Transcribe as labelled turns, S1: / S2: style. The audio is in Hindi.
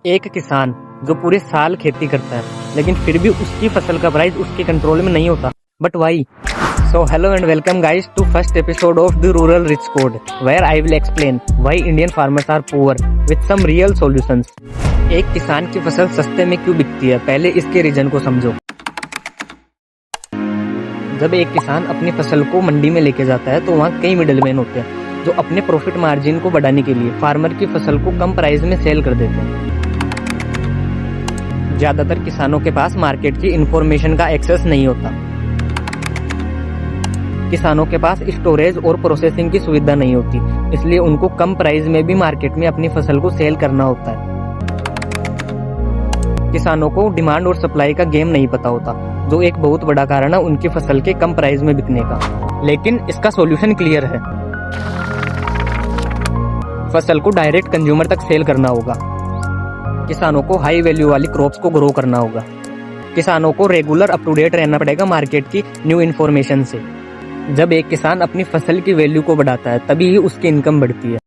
S1: एक किसान जो पूरे साल खेती करता है लेकिन फिर भी उसकी फसल का प्राइस उसके कंट्रोल में नहीं होता, but why? So hello and welcome guys to first episode of the Rural Rich Code, where I will explain why Indian farmers are poor with some real solutions. एक किसान की फसल सस्ते में क्यों बिकती है, पहले इसके रीजन को समझो। जब एक किसान अपनी फसल को मंडी में लेके जाता है तो वहाँ कई मिडलमैन होते हैं जो अपने प्रॉफिट मार्जिन को बढ़ाने के लिए फार्मर की फसल को कम प्राइस में सेल कर देते हैं। ज्यादातर किसानों के पास मार्केट की इंफॉर्मेशन का एक्सेस नहीं होता। किसानों के पास स्टोरेज और प्रोसेसिंग की सुविधा नहीं होती, इसलिए उनको कम प्राइस में भी मार्केट में अपनी फसल को सेल करना होता है। किसानों को डिमांड और सप्लाई का गेम नहीं पता होता, जो एक बहुत बड़ा कारण है उनकी फसल के कम प्राइस में बिकने का। लेकिन इसका सॉल्यूशन क्लियर है। फसल को डायरेक्ट कंज्यूमर तक सेल करना होगा। किसानों को हाई वैल्यू वाली क्रॉप्स को ग्रो करना होगा। किसानों को रेगुलर अप टू डेट रहना पड़ेगा मार्केट की न्यू इन्फॉर्मेशन से। जब एक किसान अपनी फसल की वैल्यू को बढ़ाता है तभी ही उसकी इनकम बढ़ती है।